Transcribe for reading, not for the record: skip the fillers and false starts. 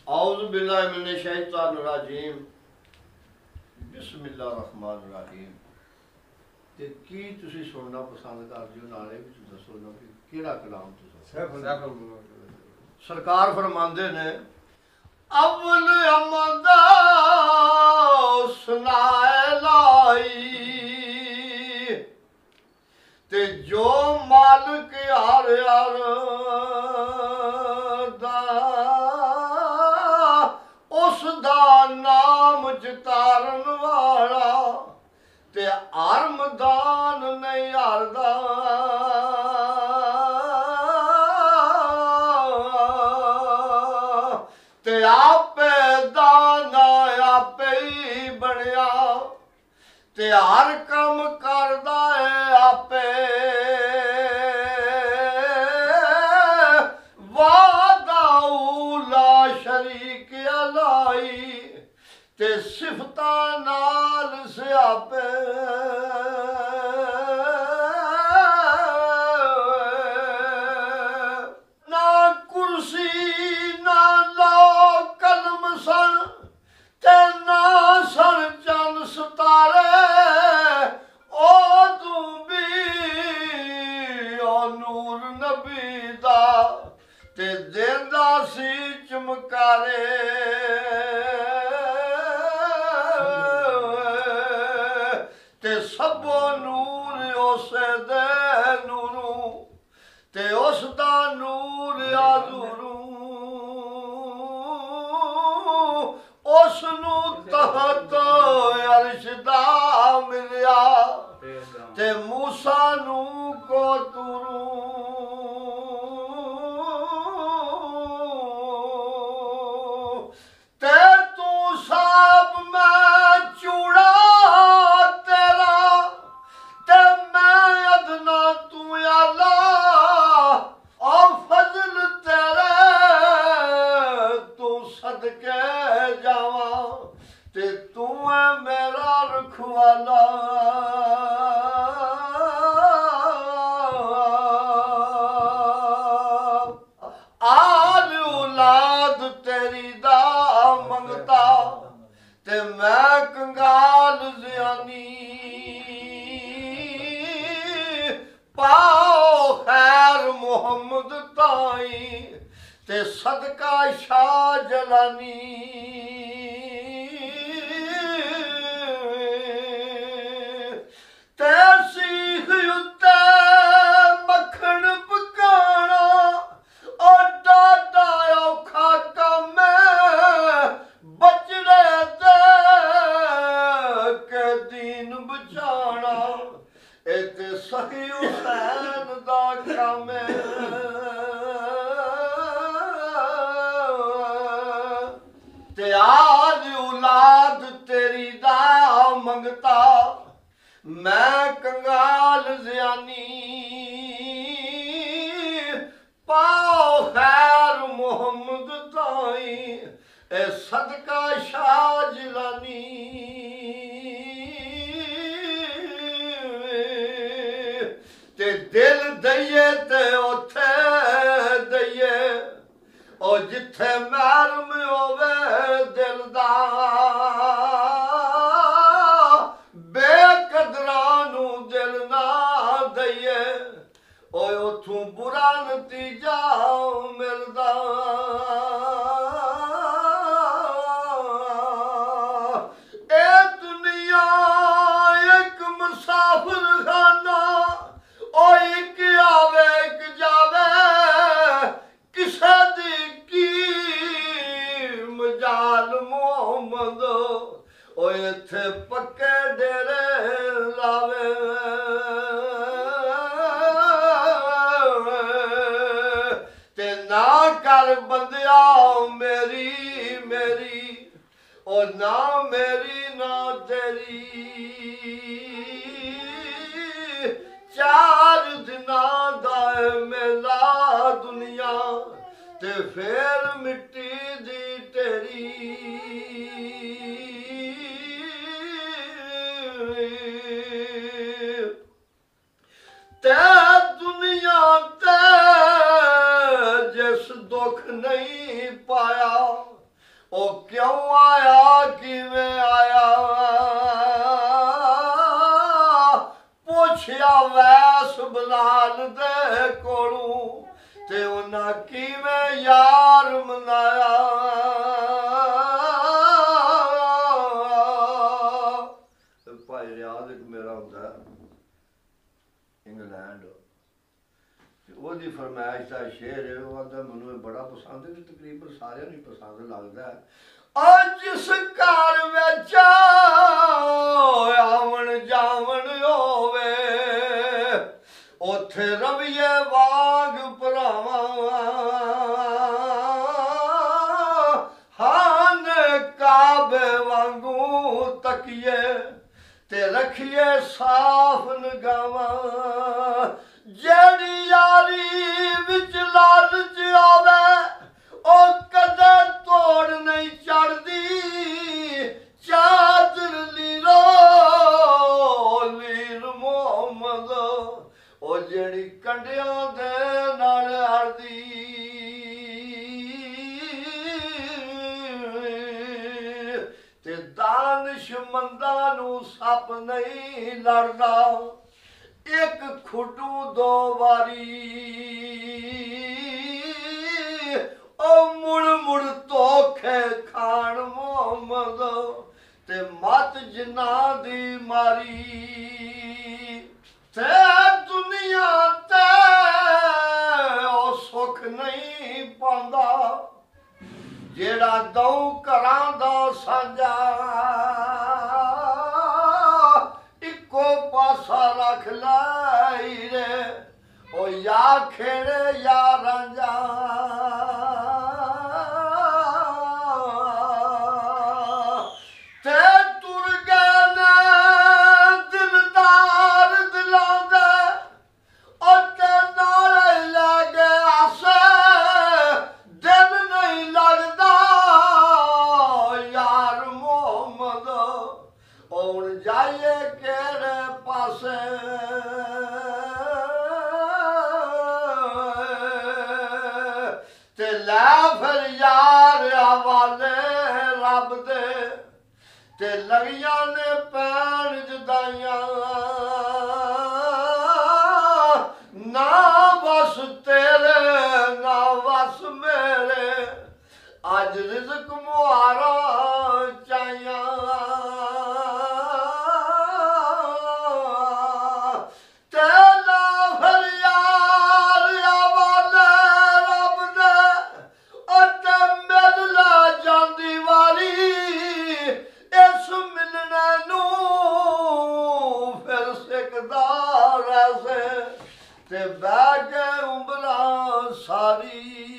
औज़ु बिल्लाहि मिनश शैतानिर रजीम बिस्मिल्लाहिर्रहमानिर्रहीम। ते की तुसी सुनना पसंद करदे हो, नाले भी दसो ना कि केड़ा कलाम तुसी। सरकार फरमांदे ने अव्वल अमदा सुनाए लाई ते जो मालिक हर हर उसदा नाम चितारन वाला ते हर मैदान नहीं हारदा। ते आपे दाना आपे ही बनया ते हर कम करदा है आपे। शरीक अलाई ते सिफता नाल स्यापे। ना कुर्सी ना लो कलम सन ते ना सन चंद सितारे। ओ तू भी ओ नूर नबी दा ते देंदा सी चमकारे। ते सबो नूर उसे दे नूरू ते उसदा नूर आजूरू। उसनू तहत अर्श दा मिलिया ते मूसा नू को तुरू। आल औलाद तेरी दा मंगता ते मैं कंगाल ज़ियानी। पाओ खैर मोहम्मद ताई ते सदका शाह जलानी। ते सीख उत्ते मक्खन पकाना और डाडा औखा कम बचड़े दे के दीन बचाना। ए ते सही हुसैन दा कम ते आज औलाद तेरी दा मंगता मैं कंगाल ज़ियानी। पाओ खैर मोहम्मद ताई ए सदका शाह जिलानी। ते दिल दइए ते उथे दइए ओ जिथे महरम होवे दिल दा। बेकदरानू दिल ना दइए ओए उथों बुरा नतीजा मिलदा। ए दुनिया एक मुसाफिर खाना ओ एक आवे एक जावे किसे दी की मजाल मोहम्मद ओए इत्थे पक्के डेरे लावे। ते ना कर बंदिया मेरी मेरी और ना मेरी ना तेरी। चार दिना दा मेला दुनिया ते फिर मिट्टी दी तेरी। ते दुनिया ते जिस दुख नहीं पाया ओ क्यों आया किवें आया पुछया वैस बलाल दे कोलों ते उन्हां किवें यार मनाया भाई रियाज एक मेरा होंदा इंग्लैंड ਉਹਦੀ ਫਰਮਾਇਸ਼ ਦਾ ਸ਼ੇਰ ਹੈ ਉਹ ਆਂਦਾ ਮੈਨੂੰ ਬੜਾ ਪਸੰਦ ਹੈ ਤਕਰੀਬਨ ਸਾਰਿਆਂ ਨੂੰ ਪਸੰਦ ਲੱਗਦਾ ਹੈ ਅੱਜ ਜਿਸ ਘਰ ਵਿੱਚ ਆਵਣ ਜਾਵਣ ਹੋਵੇ ਉੱਥੇ ਰਵੀਏ ਵਾਂਗ ਭਰਾਵਾਂ ਹਨ ਕਾਬੇ ਵਾਂਗੂ ਤਕੀਏ ਤੇ ਰੱਖੀਏ ਸਾਫ ਨਿਗਾਹਾਂ ਜਿਹੜੀ यारी विच लालच आवे ओ कदे तोड़ नहीं चढ़दी चादर लीरो लीर मोहम्मद ओ जेड़ी कंडियां दे नाल हरदी ते दानिशमंदां नूं सप नहीं लड़दा एक खुडू दो वारी ओ मुड़ मुड़ धोखे खान मोहम्मद ते मत जिन्ना दी मारी ते दुनिया ते ओ सुख नहीं पांदा जेड़ा दौ घरां दा सांझा को पासा रख लाई रे ओ या खेड़े या रांझा ते तुर गए ने दिलदार दिलांदे ओ ते नाले लगे आसे दिन नहीं लगदा यार मोहम्मद और जाइए केड़े पासे ते लै फिर यार हवाले रब दे ते लगियां ने पैण जुदाइयां ना बस तेरे ना बस मेरे अज रिज़्क मुहारा चाहिया ते बैठ उम्र सारी